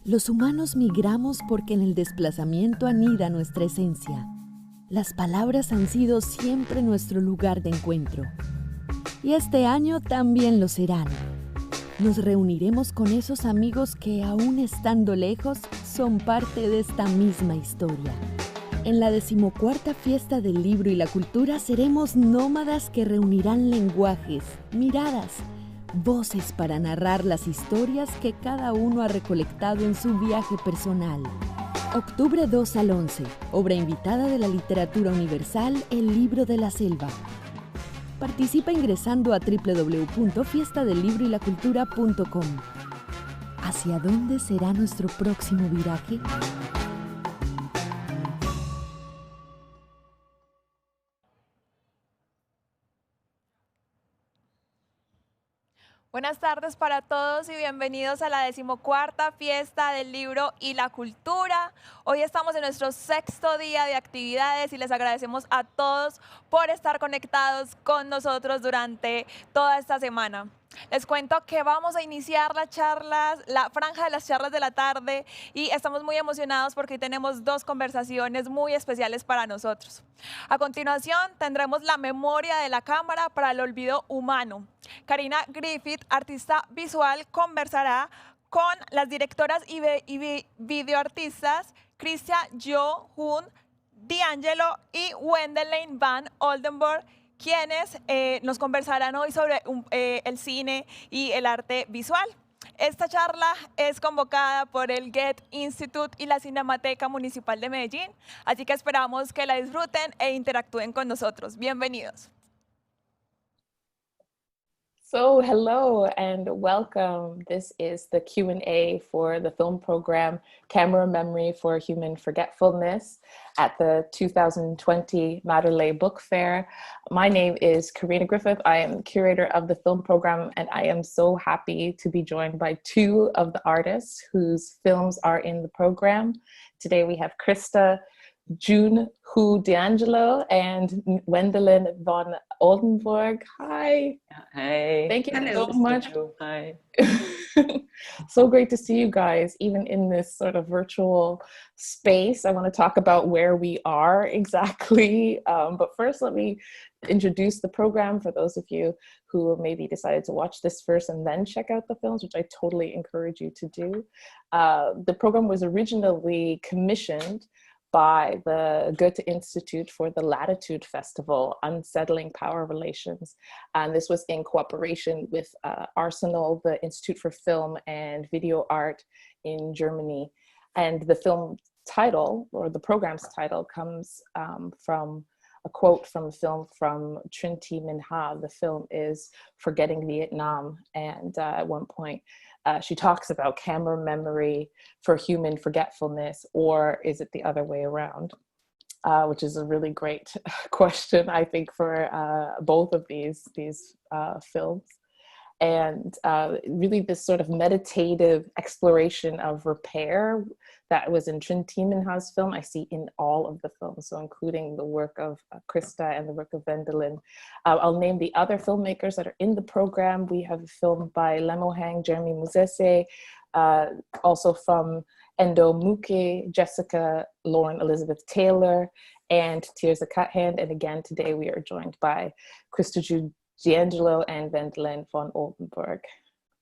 Los humanos migramos porque en el desplazamiento anida nuestra esencia. Las palabras han sido siempre nuestro lugar de encuentro. Y este año también lo serán. Nos reuniremos con esos amigos que, aún estando lejos, son parte de esta misma historia. En la 14ª Fiesta del Libro y la Cultura seremos nómadas que reunirán lenguajes, miradas, voces para narrar las historias que cada uno ha recolectado en su viaje personal. Octubre 2 al 11, obra invitada de la literatura universal, El libro de la selva. Participa ingresando a www.fiestadelibroylacultura.com. ¿Hacia dónde será nuestro próximo viraje? Buenas tardes para todos y bienvenidos a la 14ª Fiesta del Libro y la Cultura. Hoy estamos en nuestro 6º día de actividades y les agradecemos a todos por estar conectados con nosotros durante toda esta semana. Les cuento que vamos a iniciar las charlas, la franja de las charlas de la tarde, y estamos muy emocionados porque hoy tenemos dos conversaciones muy especiales para nosotros. A continuación tendremos la memoria de la cámara para el olvido humano. Karina Griffith, artista visual, conversará con las directoras y videoartistas Christa Joo Hyun D'Angelo y Wendelien van Oldenborgh, quienes nos conversarán hoy sobre el cine y el arte visual. Esta charla es convocada por el Goethe-Institut y la Cinemateca Municipal de Medellín, así que esperamos que la disfruten e interactúen con nosotros. Bienvenidos. So hello and welcome. This is the Q&A for the film program Camera Memory for Human Forgetfulness at the 2020 Madeleine Book Fair. My name is Karina Griffith. I am curator of the film program, and I am so happy to be joined by two of the artists whose films are in the program. Today we have Christa Joo Hyun D'Angelo and Wendelien van Oldenborgh. Hi. Hi. Thank you Hello. so much. Hi. So great to see you guys, even in this sort of virtual space. I want to talk about where we are exactly. But first, let me introduce the program for those of you who maybe decided to watch this first and then check out the films, which I totally encourage you to do. The program was originally commissioned by the Goethe-Institut for the Latitude Festival, Unsettling Power Relations. And this was in cooperation with Arsenal, the Institute for Film and Video Art in Germany. And the film title, or the program's title, comes from a quote from a film from Trinh Minh Ha. The film is Forgetting Vietnam. And at one point, she talks about camera memory for human forgetfulness, or is it the other way around? Which is a really great question, I think, for both of these films. And really this sort of meditative exploration of repair that was in Trinh Minh Ha's film, I see in all of the films, so including the work of Christa and the work of Wendelien. I'll name the other filmmakers that are in the program. We have a film by Lemo Hang, Jeremy Muzese, also from Endo Muke, Jessica Lauren Elizabeth Taylor, and Tirza Cuthand. And again, today we are joined by Christa Joo D'Angelo and Wendelien van Oldenborgh.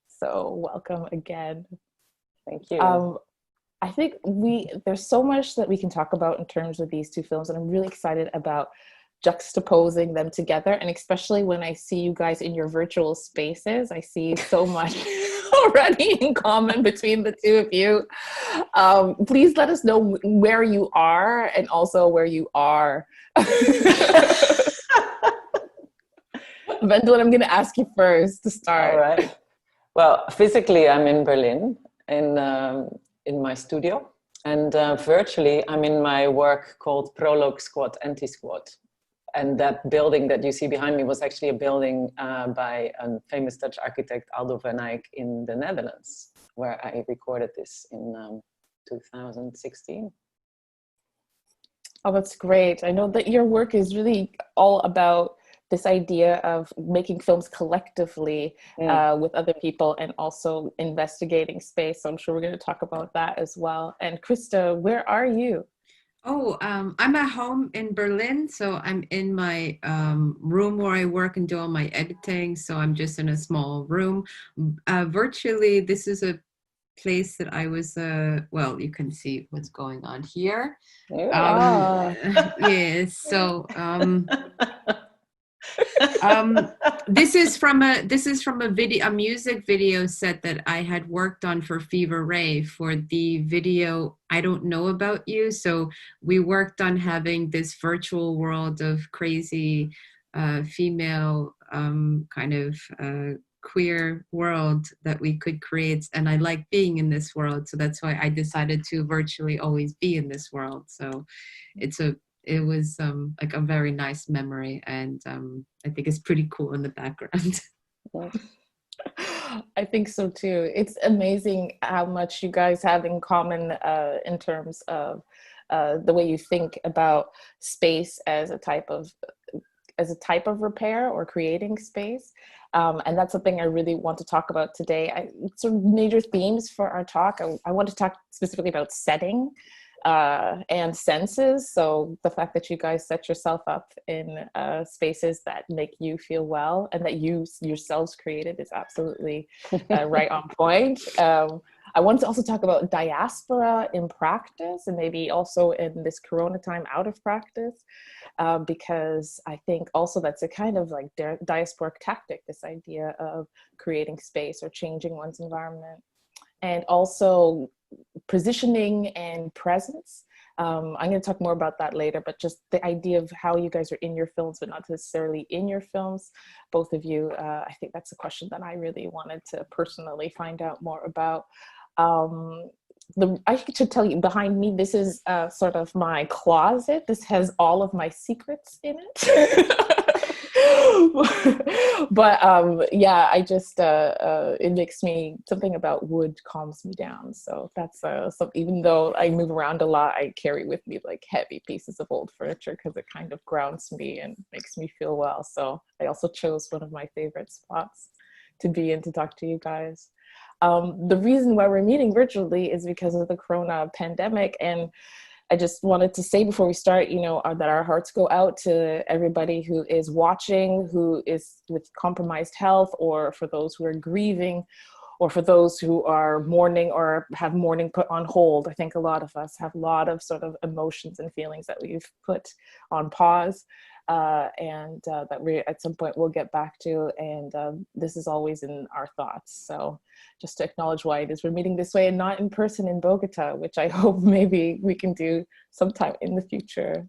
So welcome again. Thank you. I think there's so much that we can talk about in terms of these two films, and I'm really excited about juxtaposing them together, and especially when I see you guys in your virtual spaces, I see so much already in common between the two of you. Please let us know where you are and also where you are. Wendelien, I'm going to ask you first to start. All right. Well, physically, I'm in Berlin in my studio, and virtually, I'm in my work called Prologue Squad, Anti-Squad. And that building that you see behind me was actually a building by a famous Dutch architect, Aldo van Eyck, in the Netherlands, where I recorded this in 2016. Oh, that's great. I know that your work is really all about this idea of making films collectively with other people and also investigating space. So I'm sure we're going to talk about that as well. And Christa, where are you? Oh, I'm at home in Berlin. So I'm in my room where I work and do all my editing. So I'm just in a small room. Virtually, this is a place that I was, well, you can see what's going on here. Yeah, so this is from a music video set that I had worked on for Fever Ray for the video I Don't Know About You. So we worked on having this virtual world of crazy female kind of queer world that we could create, and I like being in this world, so that's why I decided to virtually always be in this world. So it was like a very nice memory, and I think it's pretty cool in the background. I think so too. It's amazing how much you guys have in common in terms of the way you think about space as a type of repair or creating space. And that's something I really want to talk about today. Some major themes for our talk. I want to talk specifically about setting and senses. So the fact that you guys set yourself up in spaces that make you feel well and that you yourselves created is absolutely right on point. I want to also talk about diaspora in practice and maybe also in this Corona time out of practice, because I think also that's a kind of like diasporic tactic, this idea of creating space or changing one's environment. And also positioning and presence. I'm going to talk more about that later, but just the idea of how you guys are in your films, but not necessarily in your films. Both of you, I think that's a question that I really wanted to personally find out more about. I should tell you, behind me, this is sort of my closet. This has all of my secrets in it. But yeah, I just it makes me, something about wood calms me down. So that's even though I move around a lot, I carry with me like heavy pieces of old furniture because it kind of grounds me and makes me feel well. So I also chose one of my favorite spots to be in to talk to you guys. The reason why we're meeting virtually is because of the Corona pandemic. And I just wanted to say before we start, that our hearts go out to everybody who is watching, who is with compromised health, or for those who are grieving, or for those who are mourning or have mourning put on hold. I think a lot of us have a lot of sort of emotions and feelings that we've put on pause. And that we at some point we'll get back to, and this is always in our thoughts. So just to acknowledge why it is we're meeting this way and not in person in Bogota, which I hope maybe we can do sometime in the future.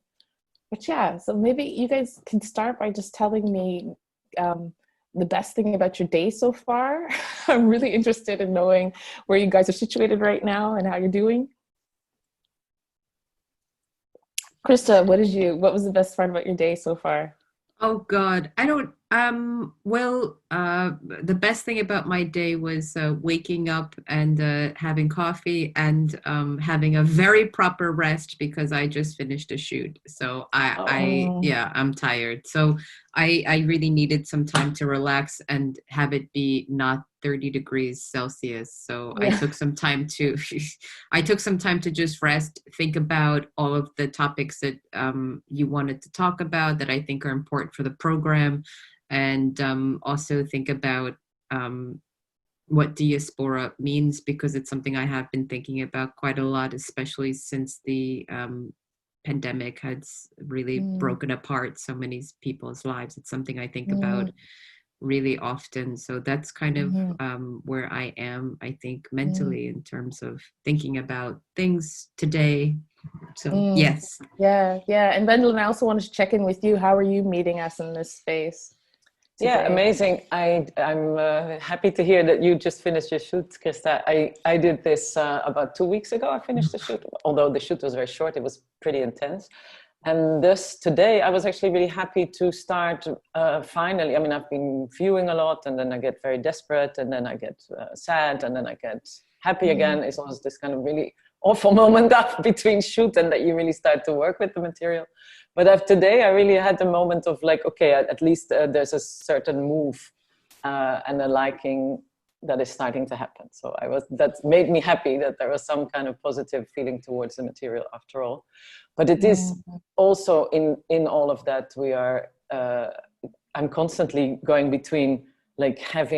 But yeah, so maybe you guys can start by just telling me the best thing about your day so far. I'm really interested in knowing where you guys are situated right now and how you're doing. Christa, what was the best part about your day so far? Oh God, I don't, well, the best thing about my day was waking up and having coffee and having a very proper rest because I just finished a shoot. So I'm tired. So I really needed some time to relax and have it be not 30 degrees Celsius. So yeah. I took some time to just rest, think about all of the topics that you wanted to talk about that I think are important for the program, and also think about what diaspora means, because it's something I have been thinking about quite a lot, especially since the pandemic has really broken apart so many people's lives. It's something I think about really often. So that's kind of where I am, I think, mentally in terms of thinking about things today. So yes. Yeah. And Wendelien, I also wanted to check in with you. How are you meeting us in this space today? Yeah, amazing. I'm happy to hear that you just finished your shoot, Christa. I did this about 2 weeks ago. I finished the shoot, although the shoot was very short. It was pretty intense. And thus today I was actually really happy to start finally. I mean, I've been viewing a lot, and then I get very desperate, and then I get sad, and then I get happy again. It's always this kind of really awful moment between shoot and that you really start to work with the material. But today I really had a moment of like, okay, at least there's a certain move and a liking that is starting to happen. So that made me happy that there was some kind of positive feeling towards the material after all. But it is also in all of that we are, I'm constantly going between like have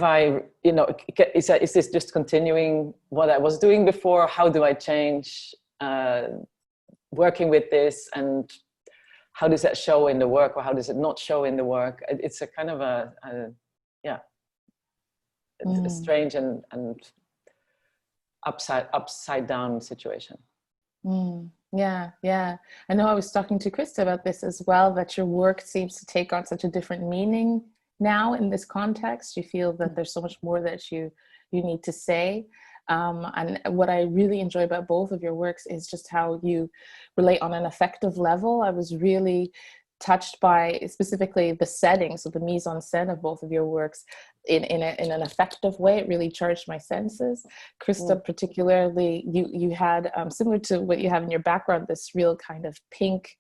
I, is this just continuing what I was doing before? How do I change working with this, and how does that show in the work, or how does it not show in the work? It's a kind of a strange and upside down situation. Yeah. I know I was talking to Christa about this as well, that your work seems to take on such a different meaning now in this context. You feel that there's so much more that you need to say. And what I really enjoy about both of your works is just how you relate on an affective level. I was really touched by specifically the settings, so the mise en scène of both of your works in an effective way. It really charged my senses. Christa, particularly, you had, similar to what you have in your background, this real kind of pink,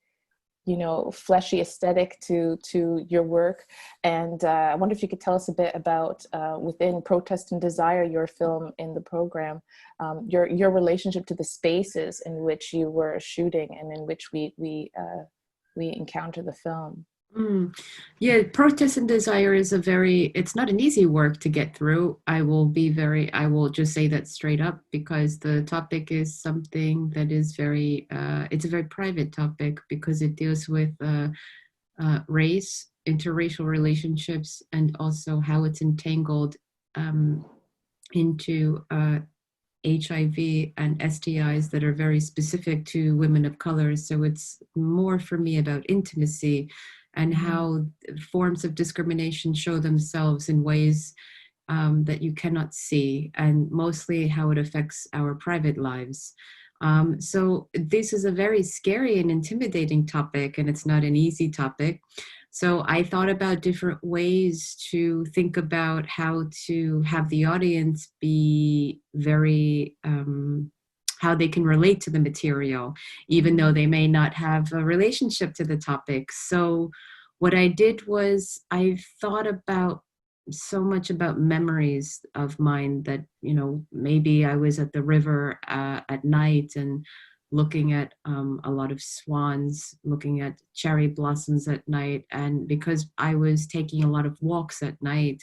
fleshy aesthetic to your work. And I wonder if you could tell us a bit about, within Protest and Desire, your film in the program, your relationship to the spaces in which you were shooting and in which we encounter the film. Yeah, Protest and Desire is it's not an easy work to get through. I will just say that straight up, because the topic is something that is it's a very private topic, because it deals with race, interracial relationships, and also how it's entangled into HIV and STIs that are very specific to women of color. So it's more for me about intimacy and how forms of discrimination show themselves in ways that you cannot see, and mostly how it affects our private lives. So this is a very scary and intimidating topic, and it's not an easy topic. So I thought about different ways to think about how to have the audience be very, how they can relate to the material, even though they may not have a relationship to the topic. So what I did was I thought about so much about memories of mine that, maybe I was at the river at night and looking at a lot of swans, looking at cherry blossoms at night. And because I was taking a lot of walks at night,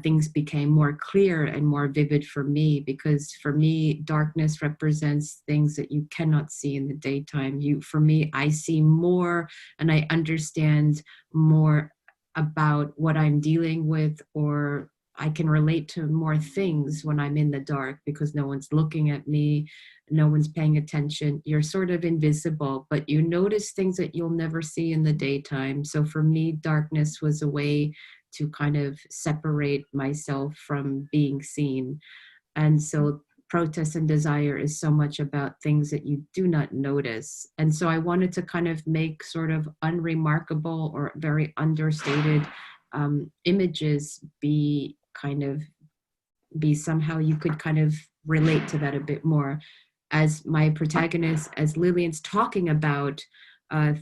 things became more clear and more vivid for me, because for me, darkness represents things that you cannot see in the daytime. For me, I see more and I understand more about what I'm dealing with, or I can relate to more things when I'm in the dark, because no one's looking at me, no one's paying attention. You're sort of invisible, but you notice things that you'll never see in the daytime. So for me, darkness was a way to kind of separate myself from being seen. And so Protest and Desire is so much about things that you do not notice. And so I wanted to kind of make sort of unremarkable or very understated images be somehow you could kind of relate to that a bit more. As my protagonist, as Lillian's talking about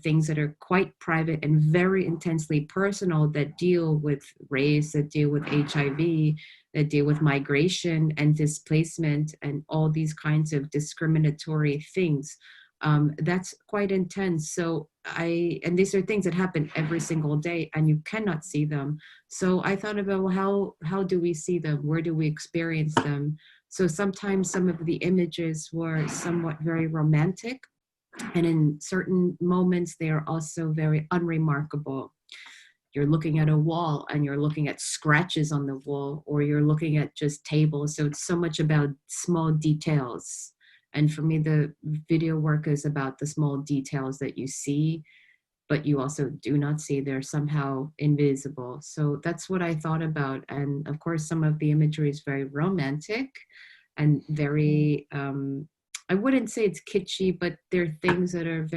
things that are quite private and very intensely personal, that deal with race, that deal with HIV, that deal with migration and displacement and all these kinds of discriminatory things. That's quite intense. So and these are things that happen every single day and you cannot see them. So I thought about, well, how do we see them? Where do we experience them? So sometimes some of the images were somewhat very romantic, and in certain moments, they are also very unremarkable. You're looking at a wall and you're looking at scratches on the wall, or you're looking at just tables. So it's so much about small details. And for me, the video work is about the small details that you see, but you also do not see. They're somehow invisible. So that's what I thought about. And of course, some of the imagery is very romantic and very, I wouldn't say it's kitschy, but they're things that are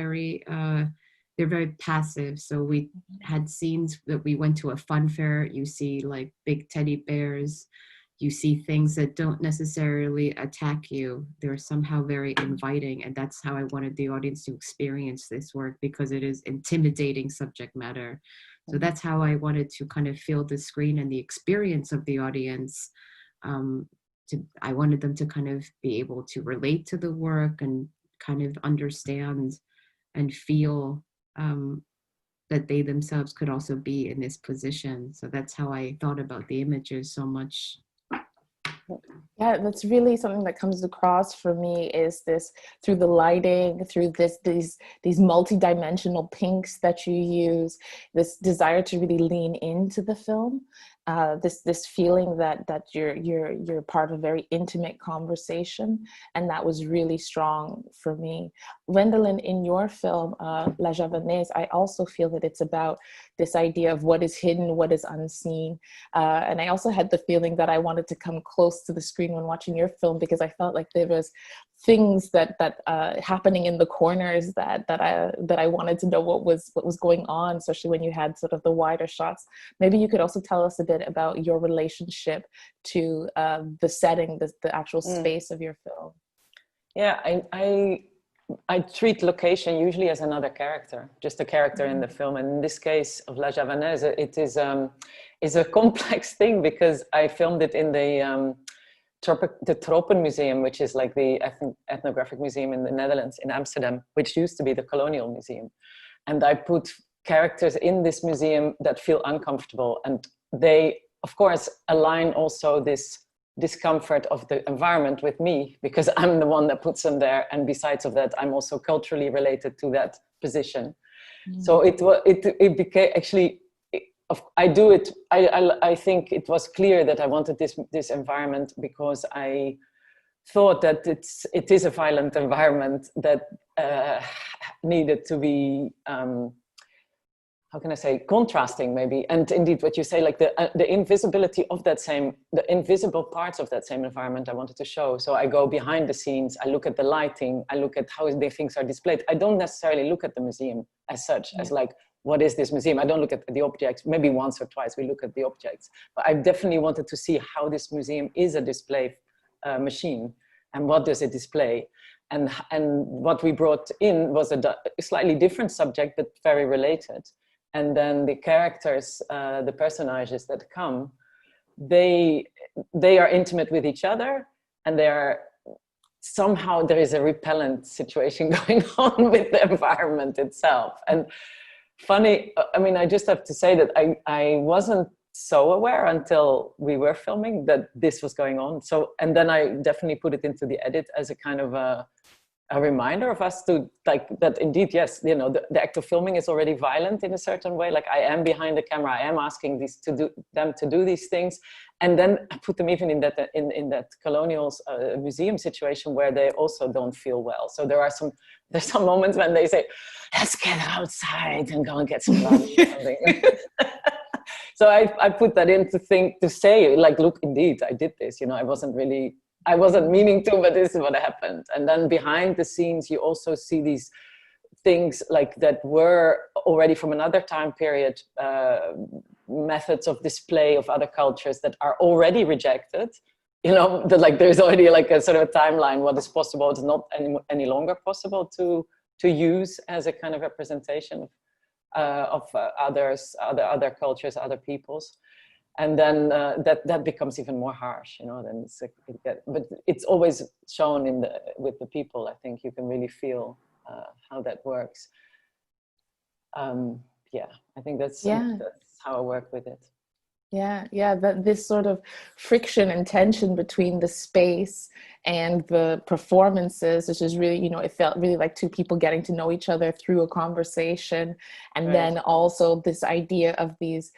they're very passive. So we had scenes that we went to a fun fair. You see like big teddy bears, you see things that don't necessarily attack you. They're somehow very inviting. And that's how I wanted the audience to experience this work, because it is intimidating subject matter. So that's how I wanted to kind of feel the screen and the experience of the audience. I wanted them to kind of be able to relate to the work and kind of understand and feel that they themselves could also be in this position. So that's how I thought about the images so much. Yeah, that's really something that comes across for me, is this through the lighting, through these multi-dimensional pinks that you use, this desire to really lean into the film, this feeling that you're part of a very intimate conversation, and that was really strong for me. Wendelien, in your film La Javanaise, I also feel that it's about this idea of what is hidden, what is unseen, and I also had the feeling that I wanted to come close to the screen when watching your film, because I felt like there was things that happening in the corners that I wanted to know what was going on, especially when you had sort of the wider shots. Maybe you could also tell us a bit about your relationship to the setting, the actual space of your film. Yeah, I treat location usually as another character, just a character in the film. And in this case of La Javanaise, it is a complex thing, because I filmed it in the Tropenmuseum, which is like the ethnographic museum in the Netherlands, in Amsterdam, which used to be the colonial museum. And I put characters in this museum that feel uncomfortable. And they, of course, align also this discomfort of the environment with me, because I'm the one that puts them there. And besides of that, I'm also culturally related to that position. So it became actually, I think it was clear that I wanted this environment, because I thought that it is a violent environment that needed to be, how can I say, contrasting maybe. And indeed what you say, like the invisibility of the invisible parts of that same environment I wanted to show. So I go behind the scenes, I look at the lighting, I look at how the things are displayed. I don't necessarily look at the museum as such, as like, what is this museum? I don't look at the objects. Maybe once or twice we look at the objects, but I definitely wanted to see how this museum is a display machine, and what does it display. And what we brought in was a slightly different subject, but very related. And then the characters, the personages that come, they are intimate with each other, and somehow there is a repellent situation going on with the environment itself. And funny, I mean, I just have to say that I wasn't so aware until we were filming that this was going on. So, and then I definitely put it into the edit as a kind of a reminder of us to, like, that indeed, yes, you know, the act of filming is already violent in a certain way. Like, I am behind the camera, I am asking them to do these things, and then I put them even in that colonial museum situation where they also don't feel well. So there's some moments when they say, let's get outside and go and get some lunch or something. So I put that in to say, like, look, indeed, I did this. You know, I wasn't meaning to, but this is what happened. And then behind the scenes, you also see these things like that were already from another time period, methods of display of other cultures that are already rejected. You know, that, like, there's already like a sort of a timeline, what is possible, it's not any longer possible to use as a kind of representation of others, other cultures, other peoples. And then that becomes even more harsh, you know. Then but it's always shown with the people. I think you can really feel how that works. Yeah, I think that's how I work with it. Yeah, this sort of friction and tension between the space and the performances, which is really, you know, it felt really like two people getting to know each other through a conversation, and then also this idea of these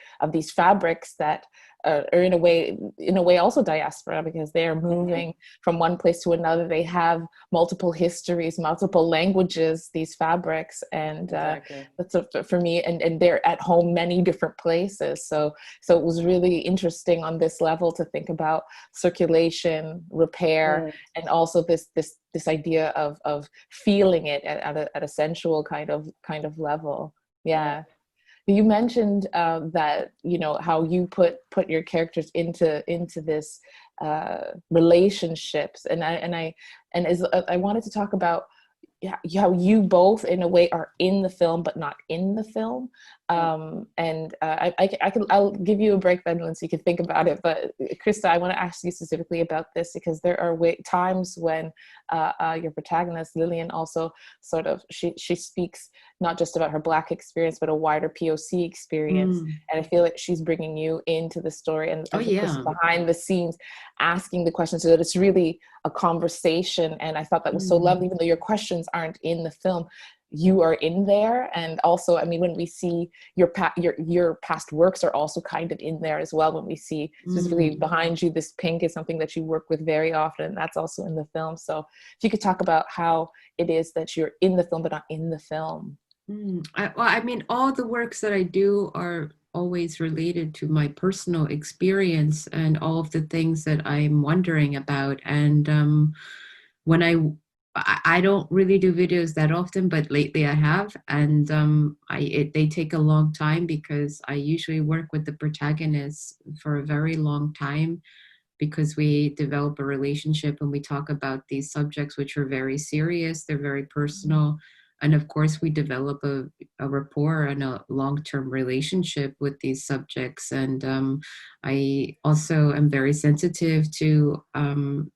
fabrics that are in a way also diaspora, because they are moving from one place to another. They have multiple histories, multiple languages, these fabrics, and that's for me, and they're at home many different places. So it was really interesting on this level to think about circulation, repair, and also this idea of feeling it at a sensual kind of level. Yeah. You mentioned that, you know, how you put your characters into this relationships, and I wanted to talk about how you both in a way are in the film but not in the film. I'll give you a break then once you can think about it, but Christa, I want to ask you specifically about this because there are times when your protagonist Lillian also sort of she speaks not just about her Black experience but a wider POC experience, and I feel like she's bringing you into the story and as a person behind the scenes asking the questions so that it's really a conversation. And I thought that was so lovely. Even though your questions aren't in the film, you are in there. And also, I mean, when we see your past works are also kind of in there as well. When we see specifically behind you, this pink is something that you work with very often, and that's also in the film. So if you could talk about how it is that you're in the film but not in the film. I mean, all the works that I do are always related to my personal experience and all of the things that I'm wondering about. And when I don't really do videos that often, but lately I have, and they take a long time because I usually work with the protagonists for a very long time because we develop a relationship and we talk about these subjects which are very serious, they're very personal. And of course, we develop a rapport and a long-term relationship with these subjects. And I also am very sensitive to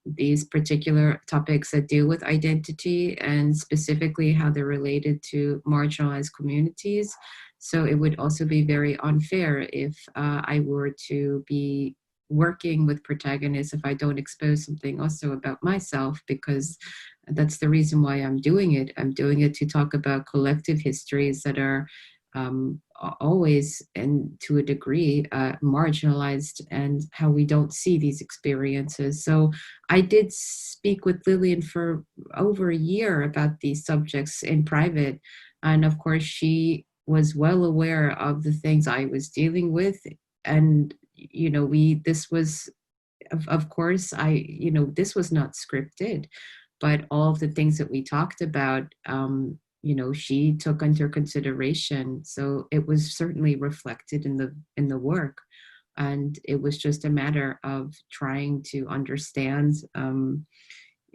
these particular topics that deal with identity and specifically how they're related to marginalized communities. So it would also be very unfair if I were to be working with protagonists if I don't expose something also about myself, because that's the reason why I'm doing it. I'm doing it to talk about collective histories that are always and to a degree marginalized and how we don't see these experiences. So I did speak with Lillian for over a year about these subjects in private. And of course, she was well aware of the things I was dealing with. And you know, this was, of course, this was not scripted, but all of the things that we talked about, you know, she took under consideration. So it was certainly reflected in the work. And it was just a matter of trying to understand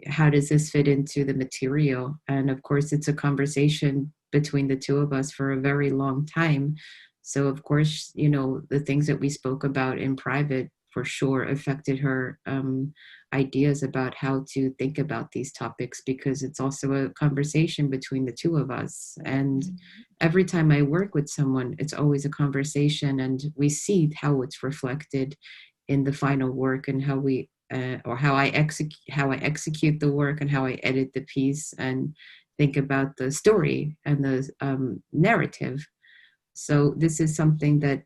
how does this fit into the material. And of course, it's a conversation between the two of us for a very long time. So of course, you know, the things that we spoke about in private for sure affected her ideas about how to think about these topics, because it's also a conversation between the two of us. And every time I work with someone, it's always a conversation, and we see how it's reflected in the final work and how we or how I execute the work and how I edit the piece and think about the story and the narrative. So this is something that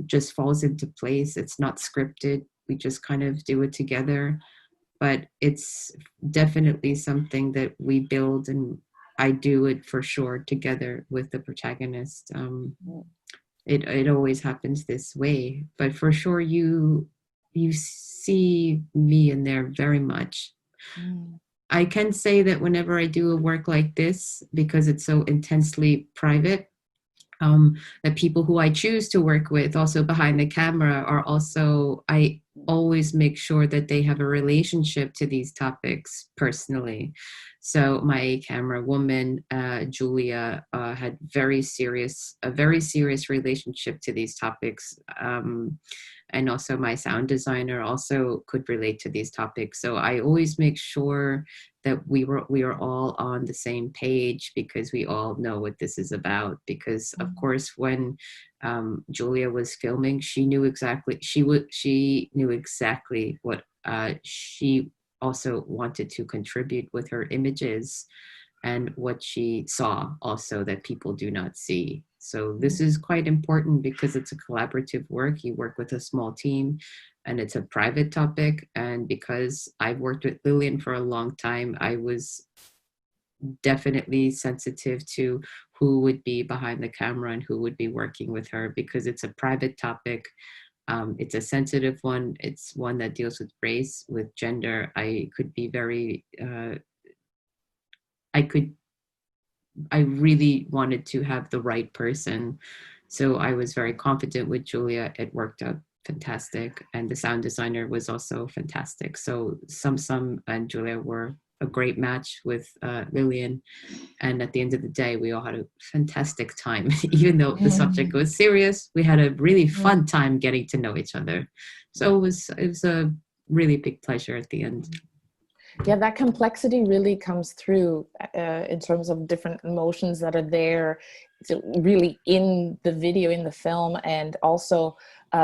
just falls into place. It's not scripted. We just kind of do it together. But it's definitely something that we build, and I do it for sure together with the protagonist. It always happens this way. But for sure, you see me in there very much. I can say that whenever I do a work like this, because it's so intensely private, the people who I choose to work with also behind the camera are also, I always make sure that they have a relationship to these topics personally. So my camera woman, Julia, had a very serious relationship to these topics. And also my sound designer also could relate to these topics. So I always make sure that we are all on the same page, because we all know what this is about. Because of course, when Julia was filming, she knew exactly what she also wanted to contribute with her images and what she saw also that people do not see. So this is quite important because it's a collaborative work. You work with a small team and it's a private topic. And because I've worked with Lillian for a long time, I was definitely sensitive to who would be behind the camera and who would be working with her, because it's a private topic. It's a sensitive one. It's one that deals with race, with gender. I could be very, I really wanted to have the right person So I was very confident with Julia. It worked out fantastic. And the sound designer was also fantastic. So Sum and Julia were a great match with Lillian. And at the end of the day, we all had a fantastic time. Even though the subject was serious, we had a really fun time getting to know each other. So it was a really big pleasure at the end. Yeah, that complexity really comes through in terms of different emotions that are there really in the video, in the film. And also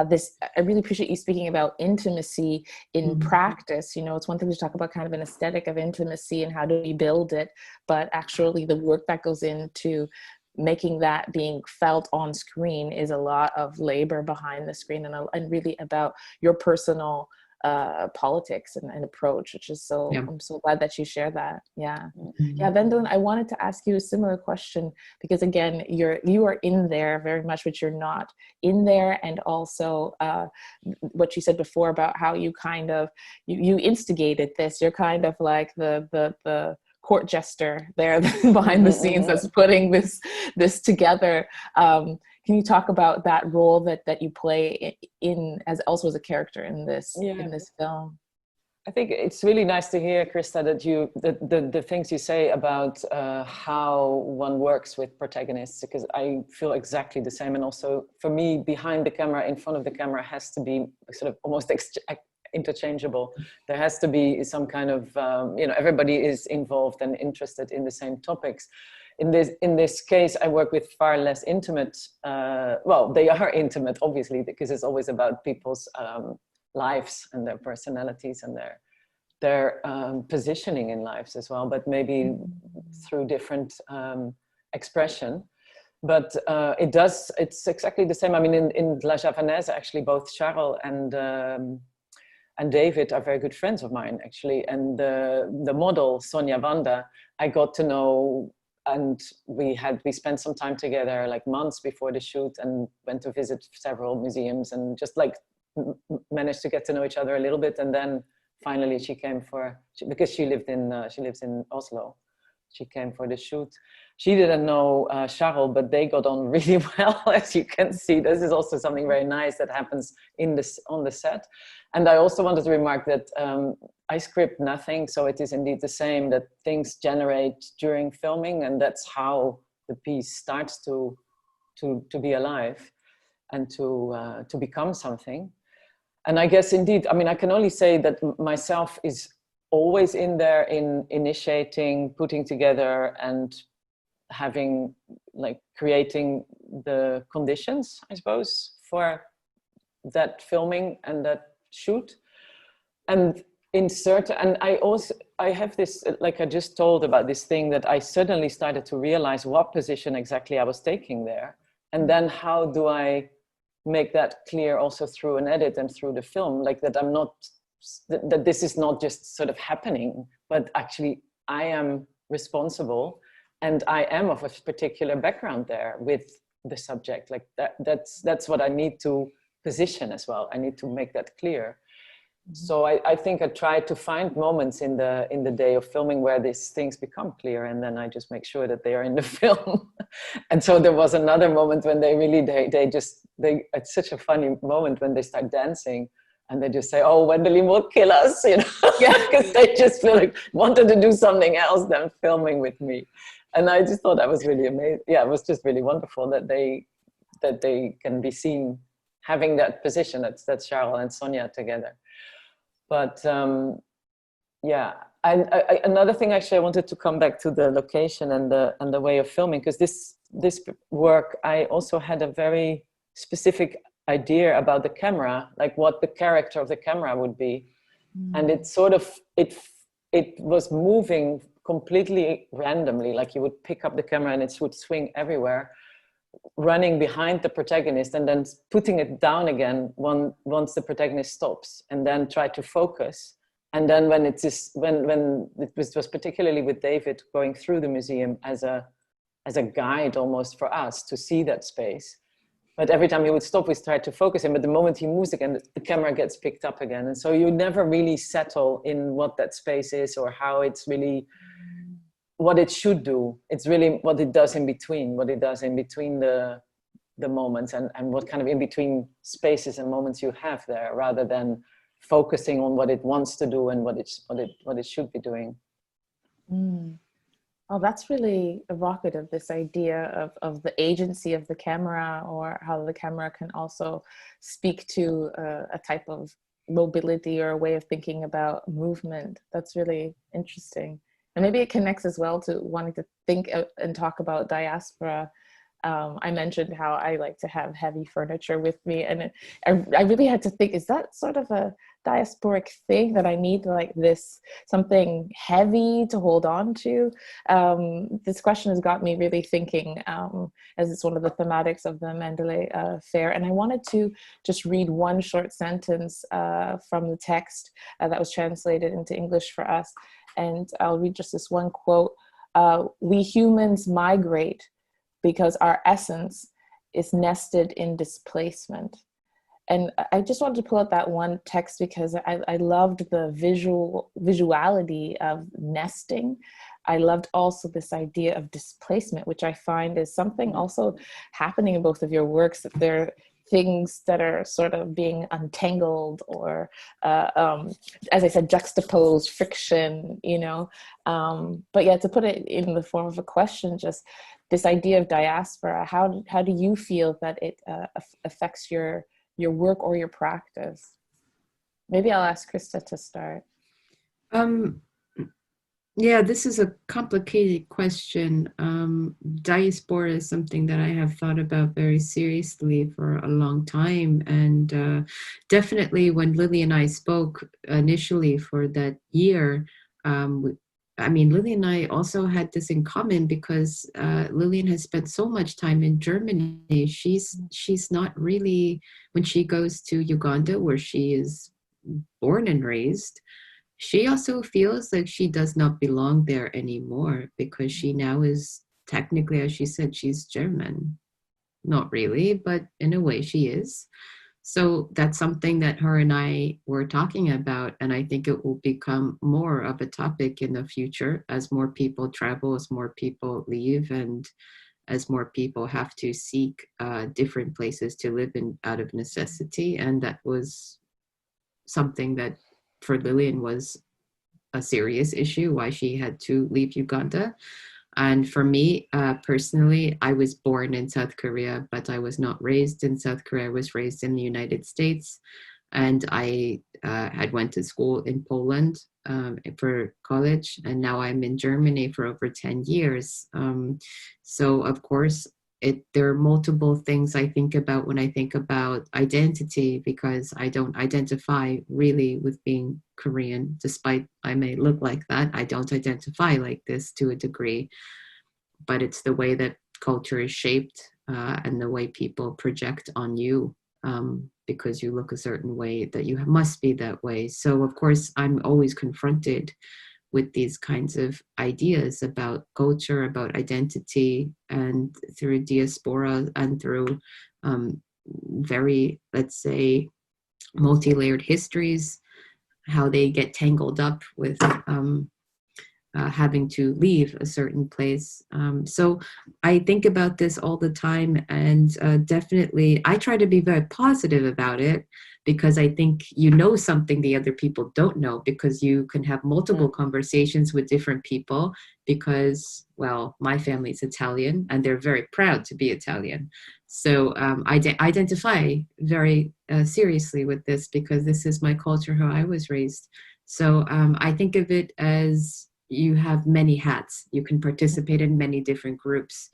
this, I really appreciate you speaking about intimacy in practice. You know, it's one thing to talk about kind of an aesthetic of intimacy and how do we build it, but actually the work that goes into making that being felt on screen is a lot of labor behind the screen, and really about your personal politics and approach, which is so, I'm so glad that you share that. Yeah. Yeah, Wendelien, I wanted to ask you a similar question, because again, you are in there very much, but you're not in there. And also what you said before about how you kind of, you instigated this, you're kind of like the court jester there behind the scenes that's putting this together. Can you talk about that role that you play in as also as a character in this film? I think it's really nice to hear, Christa, that the things you say about how one works with protagonists, because I feel exactly the same. And also for me, behind the camera, in front of the camera has to be sort of almost interchangeable. There has to be some kind of, you know, everybody is involved and interested in the same topics. In this case, I work with far less intimate, well, they are intimate, obviously, because it's always about people's lives and their personalities and their positioning in lives as well, but maybe through different expression. But it's exactly the same. I mean, in La Javanaise, actually, both Charles and David are very good friends of mine, actually. And the model, Sonia Wanda, I got to know, and we spent some time together, like months before the shoot, and went to visit several museums and just like managed to get to know each other a little bit. And then finally she came because she lives in Oslo. She came for the shoot. She didn't know Charles, but they got on really well, as you can see. This is also something very nice that happens on the set. And I also wanted to remark that I script nothing, so it is indeed the same, that things generate during filming, and that's how the piece starts to be alive and to become something. And I guess indeed, I mean, I can only say that myself is always in there in initiating, putting together, and having, like, creating the conditions, I suppose, for that filming and that shoot. And I have this, like I just told about this thing, that I suddenly started to realize what position exactly I was taking there. And then how do I make that clear also through an edit and through the film, like that I'm not, that this is not just sort of happening, but actually I am responsible, and I am of a particular background there with the subject. Like that's what I need to position as well. I need to make that clear. So I think I try to find moments in the day of filming where these things become clear, and then I just make sure that they are in the film. And so there was another moment when it's such a funny moment when they start dancing, and they just say, "Oh, Wendelien will kill us," you know, because they just feel like wanted to do something else than filming with me. And I just thought that was really amazing. Yeah, it was just really wonderful that they can be seen having that position. That's Charles and Sonia together. But yeah, another thing, actually, I wanted to come back to the location and the way of filming, because this work, I also had a very specific idea about the camera, like what the character of the camera would be. And it sort of, it was moving completely randomly, like you would pick up the camera and it would swing everywhere, running behind the protagonist and then putting it down again once the protagonist stops, and then try to focus. And then when it was particularly with David going through the museum as a guide almost for us to see that space. But every time he would stop, we tried to focus him. But the moment he moves again, the camera gets picked up again. And so you never really settle in what that space is or how it's really, what it should do. It's really what it does in between, the the moments and what kind of in between spaces and moments you have there, rather than focusing on what it wants to do and what it should be doing. Oh, that's really evocative, this idea of the agency of the camera, or how the camera can also speak to a type of mobility or a way of thinking about movement. That's really interesting. And maybe it connects as well to wanting to think and talk about diaspora. I mentioned how I like to have heavy furniture with me, and I really had to think, is that sort of a diasporic thing, that I need like this, something heavy to hold on to? This question has got me really thinking, as it's one of the thematics of the Mendeley Fair. And I wanted to just read one short sentence from the text that was translated into English for us. And I'll read just this one quote. We humans migrate because our essence is nested in displacement. And I just wanted to pull out that one text because I loved the visuality of nesting. I loved also this idea of displacement, which I find is something also happening in both of your works, that there things that are sort of being untangled, or as I said, juxtaposed, friction, you know. But yeah, to put it in the form of a question, just this idea of diaspora, how do you feel that it affects your work or your practice? Maybe I'll ask Christa to start. Yeah, this is a complicated question. Diaspora is something that I have thought about very seriously for a long time. And definitely when Lily and I spoke initially for that year, I mean, Lily and I also had this in common, because Lillian has spent so much time in Germany. She's not really, when she goes to Uganda, where she is born and raised, she also feels like she does not belong there anymore, because she now is technically, as she said, she's German. Not really, but in a way she is. So that's something that her and I were talking about, and I think it will become more of a topic in the future as more people travel, as more people leave, and as more people have to seek different places to live in out of necessity. And that was something that for Lillian was a serious issue, why she had to leave Uganda. And for me, personally, I was born in South Korea, but I was not raised in South Korea. I was raised in the United States. And I had went to school in Poland for college. And now I'm in Germany for over 10 years. So, of course, there are multiple things I think about when I think about identity, because I don't identify really with being Korean, despite I may look like that. I don't identify like this to a degree, but it's the way that culture is shaped and the way people project on you because you look a certain way, that you must be that way. So of course, I'm always confronted with these kinds of ideas about culture, about identity, and through diaspora and through very, let's say, multi-layered histories, how they get tangled up with having to leave a certain place. So I think about this all the time, and definitely I try to be very positive about it, because I think you know something the other people don't know, because you can have multiple conversations with different people, because, well, my family's Italian and they're very proud to be Italian. So I identify very seriously with this, because this is my culture, how I was raised. So I think of it as you have many hats. You can participate in many different groups.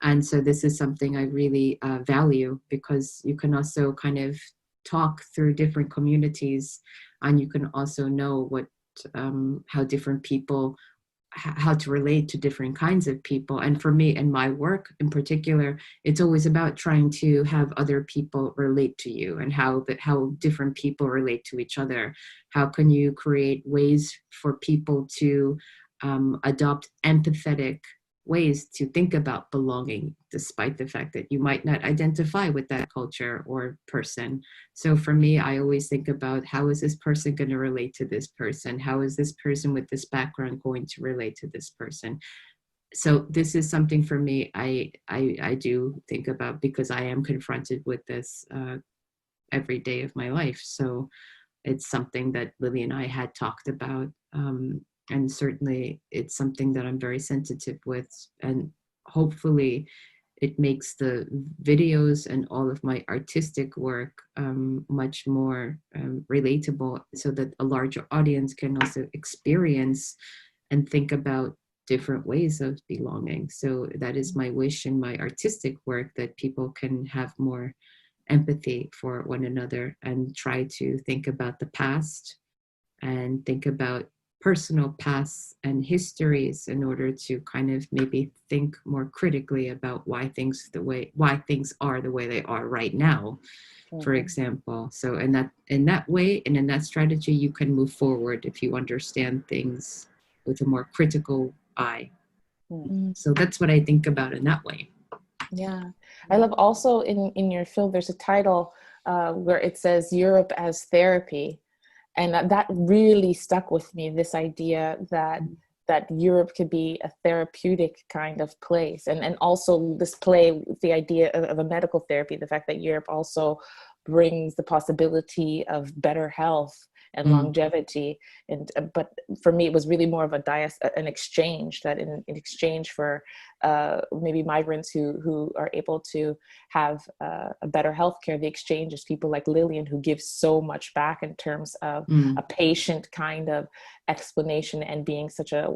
And so this is something I really value, because you can also kind of talk through different communities, and you can also know what how different people, how to relate to different kinds of people. And for me and my work in particular, it's always about trying to have other people relate to you, and how different people relate to each other. How can you create ways for people to adopt empathetic ways to think about belonging, despite the fact that you might not identify with that culture or person. So for me, I always think about, how is this person going to relate to this person? How is this person with this background going to relate to this person? So this is something for me I do think about, because I am confronted with this every day of my life. So it's something that Lily and I had talked about. And certainly it's something that I'm very sensitive with. And hopefully it makes the videos and all of my artistic work much more relatable, so that a larger audience can also experience and think about different ways of belonging. So that is my wish in my artistic work, that people can have more empathy for one another and try to think about the past and think about personal pasts and histories, in order to kind of maybe think more critically about why things are the way they are right now, for example. So in that way and in that strategy, you can move forward if you understand things with a more critical eye. So that's what I think about in that way. Yeah, I love also in your film, there's a title where it says Europe as therapy. And that really stuck with me, this idea that Europe could be a therapeutic kind of place. And also this play, the idea of a medical therapy, the fact that Europe also brings the possibility of better health and longevity. And but for me, it was really more of an exchange, that in exchange for maybe migrants who are able to have a better healthcare, the exchange is people like Lillian, who gives so much back in terms of a patient kind of explanation and being such a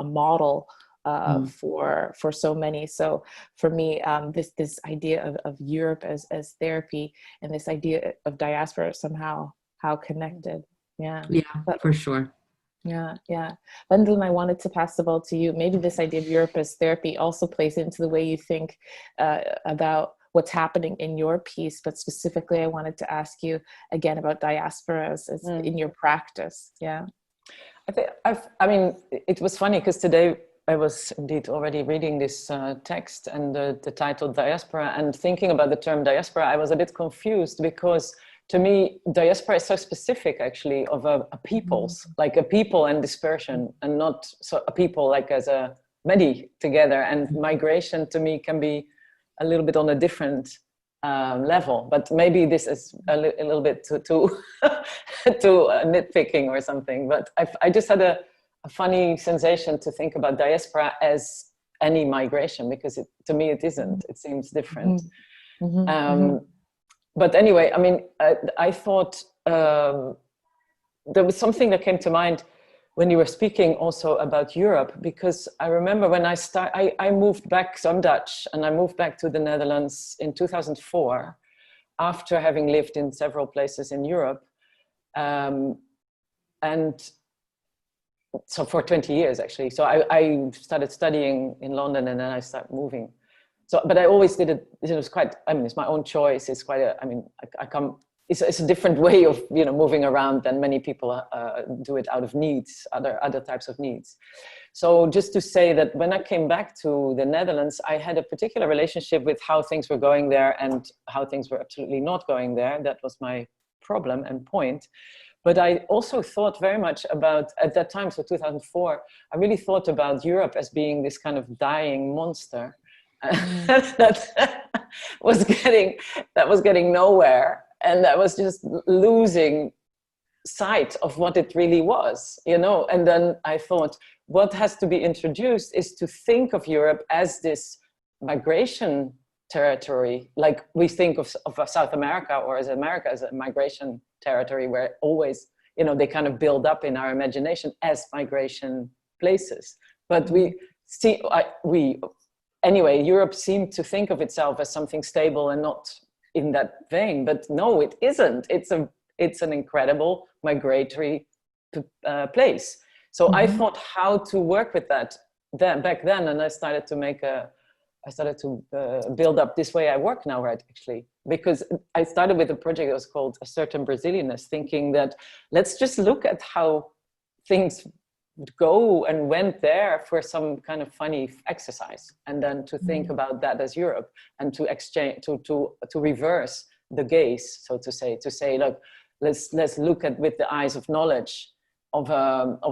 model for so many. So for me, this idea of Europe as therapy, and this idea of diaspora somehow how connected. Yeah, for sure. Yeah. Wendelien, I wanted to pass the ball to you. Maybe this idea of Europe as therapy also plays into the way you think about what's happening in your piece, but specifically I wanted to ask you again about diasporas in your practice. Yeah. I mean, it was funny because today I was indeed already reading this text and the title diaspora, and thinking about the term diaspora, I was a bit confused, because to me, diaspora is so specific, actually, of a people's, like a people and dispersion, and not so a people like as a many together. And migration to me can be a little bit on a different level, but maybe this is a little bit too nitpicking or something. But I just had a funny sensation to think about diaspora as any migration, because to me it isn't. It seems different. But anyway, I mean, I thought there was something that came to mind when you were speaking also about Europe, because I remember when I moved back, so I'm Dutch, and I moved back to the Netherlands in 2004, after having lived in several places in Europe. And so for 20 years, actually. So I started studying in London, and then I started moving. So, but I always did it. It was quite. I mean, it's my own choice. It's quite. It's a different way of moving around than many people do it out of needs, other types of needs. So just to say that when I came back to the Netherlands, I had a particular relationship with how things were going there and how things were absolutely not going there. That was my problem and point. But I also thought very much about, at that time, so 2004, I really thought about Europe as being this kind of dying monster. that was getting nowhere, and that was just losing sight of what it really was, and then I thought, what has to be introduced is to think of Europe as this migration territory, like we think of South America or as America as a migration territory, where always they kind of build up in our imagination as migration places. But anyway, Europe seemed to think of itself as something stable and not in that vein. But no, it isn't. It's an incredible migratory place. So I thought how to work with that back then, and I started to build up this way I work now, right? Actually, because I started with a project that was called A Certain Brazilianness, thinking that let's just look at how things go and went there for some kind of funny exercise, and then to think about that as Europe, and to exchange, to reverse the gaze, so to say, look, let's look at with the eyes of knowledge of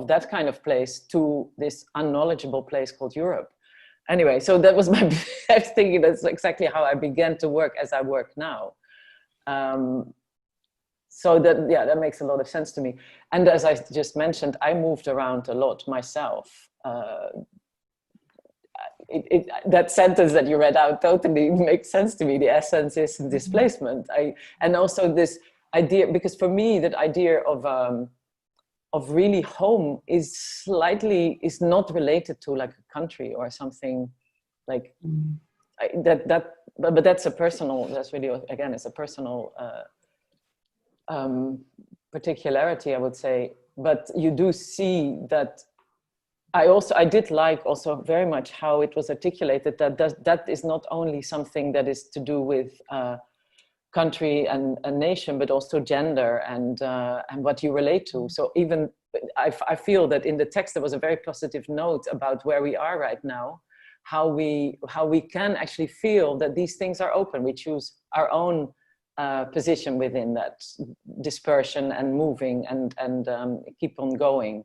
that kind of place to this unknowledgeable place called Europe. anyway, so that was my, I was thinking that's exactly how I began to work as I work now. So that, yeah, that makes a lot of sense to me. And as I just mentioned, I moved around a lot myself. That sentence that you read out totally makes sense to me. The essence is displacement. And also this idea, because for me, that idea of really home is not related to like a country or something like but that's a personal, that's really, again, it's a personal particularity, I would say. But you do see that I did like also very much how it was articulated that is not only something that is to do with country and a nation, but also gender and what you relate to. So even I feel that in the text there was a very positive note about where we are right now, how we can actually feel that these things are open. We choose our own position within that dispersion and moving and keep on going,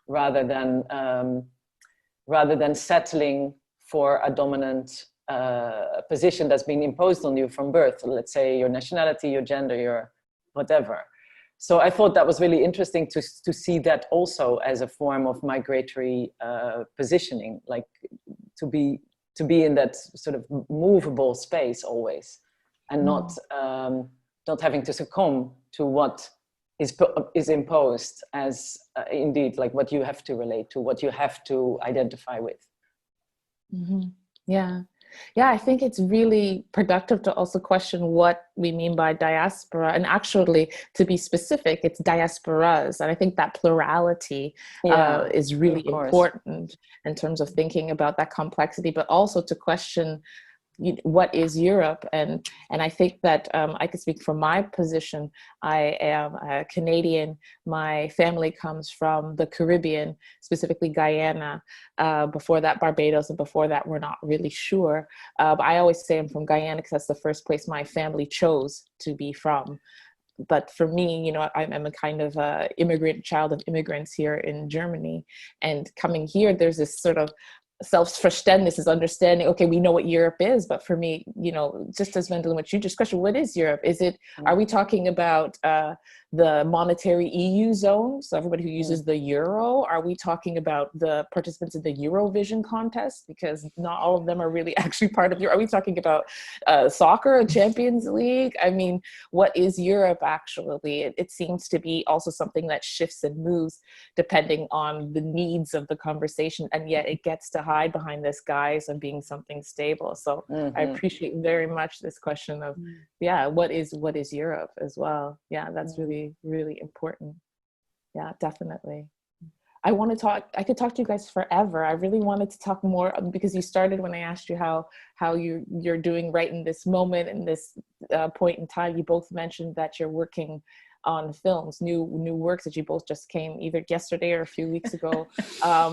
rather than settling for a dominant position that's been imposed on you from birth. Let's say your nationality, your gender, your whatever. So I thought that was really interesting to see that also as a form of migratory positioning, like to be in that sort of movable space always, and not having to succumb to what is imposed as indeed like what you have to relate to, what you have to identify with. Mm-hmm. Yeah, I think it's really productive to also question what we mean by diaspora, and actually, to be specific, it's diasporas. And I think that plurality is really important in terms of thinking about that complexity, but also to question what is Europe. And I think that I could speak from my position. I am a Canadian. My family comes from the Caribbean, specifically Guyana. Before that, Barbados, and before that, we're not really sure. But I always say I'm from Guyana because that's the first place my family chose to be from. But for me, I'm a kind of child of immigrants here in Germany. And coming here, there's this sort of Selbstverständnis is understanding, okay, we know what Europe is, but for me, just as Wendelien, what you just questioned, what is Europe? Are we talking about the monetary EU zone, so everybody who uses the euro? Are we talking about the participants in the Eurovision contest? Because not all of them are really actually part of Europe. Are we talking about soccer, a Champions League? I mean, what is Europe actually? It seems to be also something that shifts and moves depending on the needs of the conversation, and yet it gets to hide behind this guise of being something stable. So I appreciate very much this question of, what is Europe as well? Yeah, that's really, really important. Yeah, definitely. I could talk to you guys forever. I really wanted to talk more because you started when I asked you how you're doing right in this moment, in this point in time. You both mentioned that you're working on films, new works that you both just came either yesterday or a few weeks ago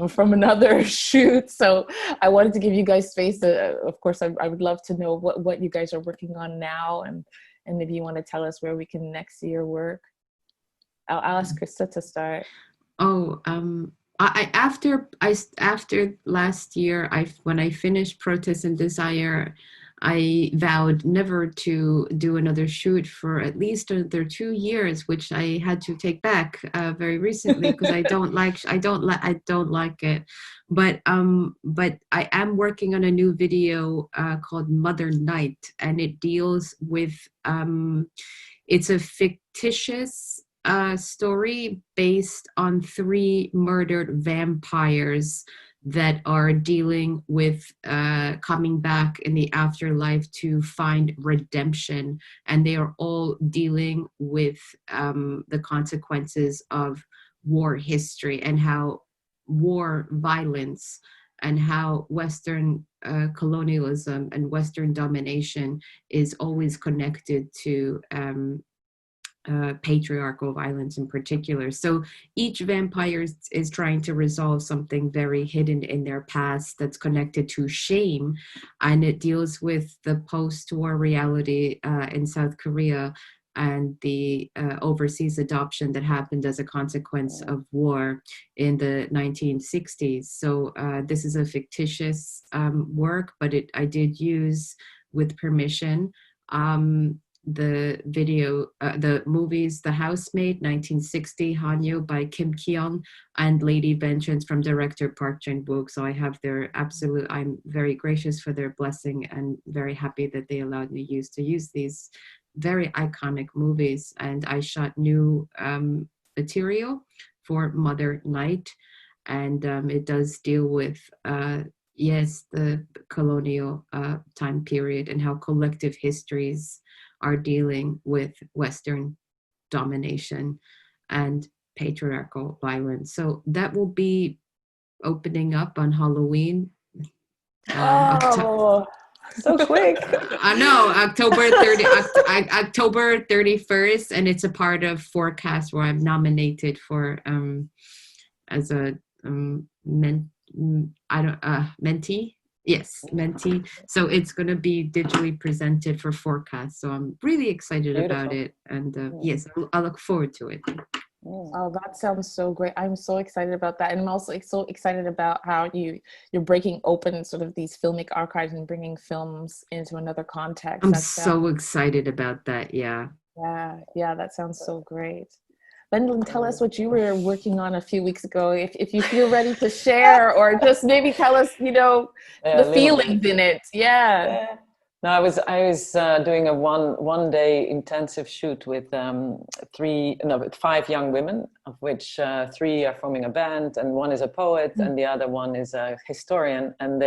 from another shoot. So I wanted to give you guys space. Of course, I would love to know what you guys are working on now, and if you want to tell us where we can next see your work. I'll ask Christa to start. After last year, when I finished Protest and Desire, I vowed never to do another shoot for at least another 2 years, which I had to take back very recently because I don't like it. But I am working on a new video called Mother Night, and it deals with it's a fictitious story based on 3 murdered vampires that are dealing with coming back in the afterlife to find redemption. And they are all dealing with the consequences of war history and how war violence and how Western colonialism and Western domination is always connected to patriarchal violence in particular. So each vampire is trying to resolve something very hidden in their past that's connected to shame, and it deals with the post-war reality in South Korea and the overseas adoption that happened as a consequence of war in the 1960s. So this is a fictitious work, but I did use, with permission, the movies The Housemaid, 1960, Hanyo by Kim Ki-yeon, and Lady Vengeance from director Park Chan-wook. So I have their I'm very gracious for their blessing and very happy that they allowed me to use these very iconic movies. And I shot new material for Mother Night, and it does deal with yes, the colonial time period and how collective histories are dealing with Western domination and patriarchal violence. So that will be opening up on Halloween. Oh, so quick. I know, October 31st, and it's a part of Forecast where I'm nominated for as a mentee. Yes, mentee. So it's going to be digitally presented for Forecast. So I'm really excited about it. And yes, I look forward to it. Oh, that sounds so great. I'm so excited about that. And I'm also so excited about how you're breaking open sort of these filmic archives and bringing films into another context. I'm so excited about that. Yeah. Yeah, that sounds so great. Wendelien, tell us what you were working on a few weeks ago, if you feel ready to share, or just maybe tell us, the feelings in it. Yeah. No, I was doing a one day intensive shoot with 5 young women, of which 3 are forming a band, and 1 is a poet, and the other 1 is a historian. And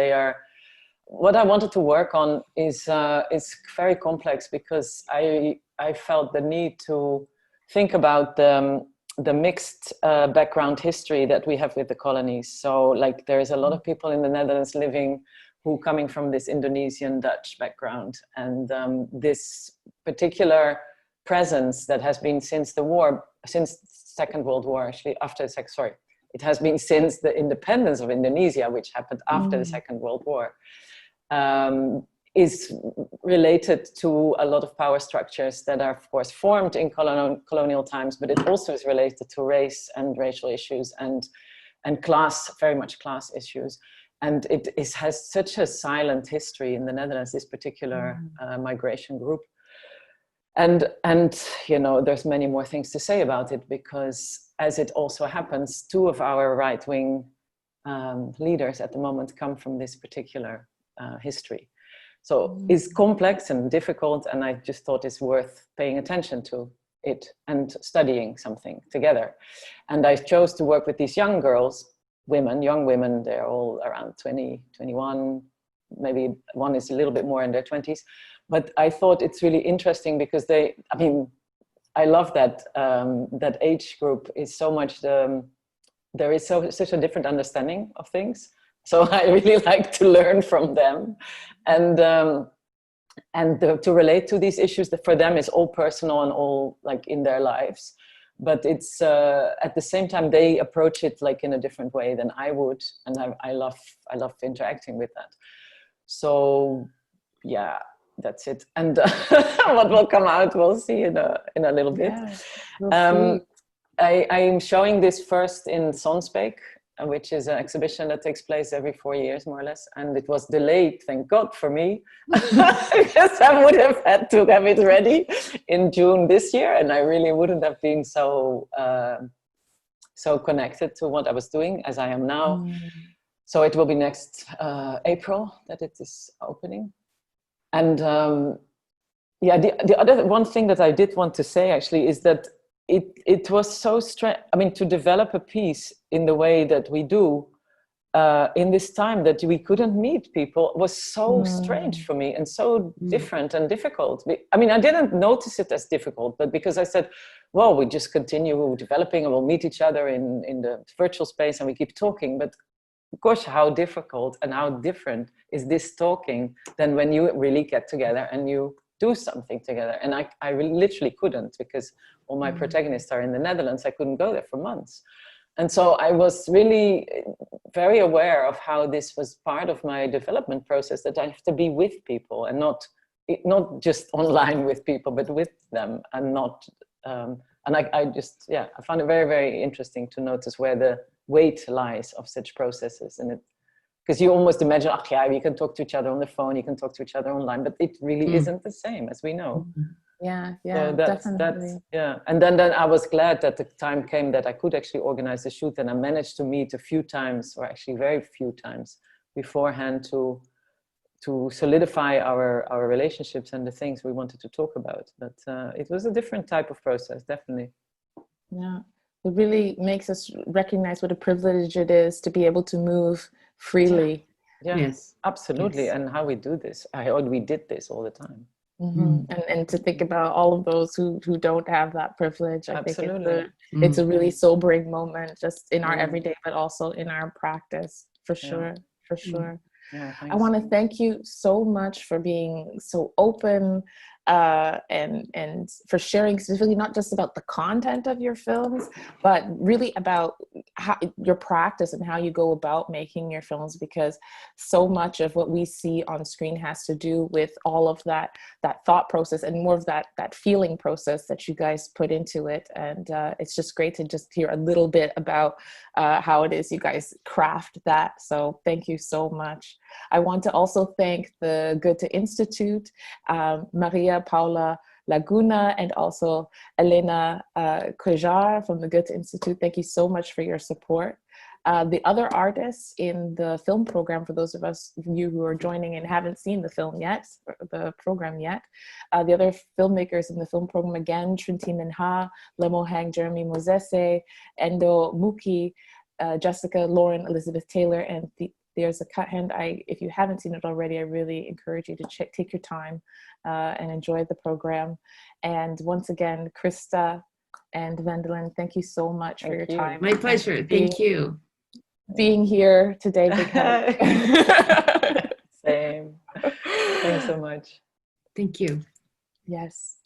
what I wanted to work on is very complex, because I felt the need to think about the mixed background history that we have with the colonies. So like there is a lot of people in the Netherlands living who coming from this Indonesian Dutch background, and this particular presence that has been since Second World War, actually it has been since the independence of Indonesia, which happened after the Second World War, is related to a lot of power structures that are, of course, formed in colonial times, but it also is related to race and racial issues and class, very much class issues. And it has such a silent history in the Netherlands, this particular migration group. And there's many more things to say about it, because as it also happens, 2 of our right-wing leaders at the moment come from this particular history. So it's complex and difficult, and I just thought it's worth paying attention to it and studying something together. And I chose to work with these young women, they're all around 20, 21, maybe 1 is a little bit more in their 20s. But I thought it's really interesting because I love that that age group is so much, there is such a different understanding of things. So I really like to learn from them, and to relate to these issues that for them is all personal and all like in their lives. But it's at the same time they approach it like in a different way than I would, and I love interacting with that. So yeah, that's it. And what will come out, we'll see in a little bit. We'll I'm showing this first in Sonsbeek, which is an exhibition that takes place every 4 years, more or less. And it was delayed, thank God for me, because I would have had to have it ready in June this year. And I really wouldn't have been so connected to what I was doing as I am now. So it will be next April that it is opening. And the other one thing that I did want to say actually is that it was so strange. I mean, to develop a piece in the way that we do in this time that we couldn't meet people was so strange for me, and so different and difficult. I mean, I didn't notice it as difficult, but because I said, well, we just continue developing and we'll meet each other in the virtual space and we keep talking. But gosh, how difficult and how different is this talking than when you really get together and you do something together. And I really literally couldn't, because all my protagonists are in the Netherlands. I couldn't go there for months. And so I was really very aware of how this was part of my development process, that I have to be with people and not not just online with people, but with them, and not. And I just, I found it very, very interesting to notice where the weight lies of such processes, and it. Because you almost imagine, we can talk to each other on the phone, you can talk to each other online, but it really isn't the same, as we know. Yeah, So definitely. And then I was glad that the time came that I could actually organize a shoot, and I managed to meet a few times, or actually very few times beforehand, to solidify our relationships and the things we wanted to talk about. But it was a different type of process, definitely. Yeah, it really makes us recognize what a privilege it is to be able to move freely. Yeah, Yes, absolutely. yes. And how we do this, we did this all the time. And to think about all of those who don't have that privilege, I think it's a really sobering moment, just in our everyday, but also in our practice, for sure. Yeah, I want to thank you so much for being so open, and for sharing specifically not just about the content of your films, but really about your practice and how you go about making your films, because so much of what we see on screen has to do with all of that thought process and more of that feeling process that you guys put into it. And it's just great to just hear a little bit about how it is you guys craft that. So thank you so much. I want to also thank the Goethe-Institut, Maria Paula Laguna, and also Elena Cuellar from the Goethe-Institut. Thank you so much for your support. The other artists in the film program, for those of you who are joining and haven't seen the program yet, the other filmmakers in the film program, again, Trinti Minha, Lemo Hang, Jeremy Mozese, Endo Muki, Jessica, Lauren, Elizabeth Taylor, and there's a cut hand. If you haven't seen it already, I really encourage you to take your time and enjoy the program. And once again, Christa and Wendelien, thank you so much for your time. My pleasure. Thank you. Being here today. Big hug. Same. Thanks so much. Thank you. Yes.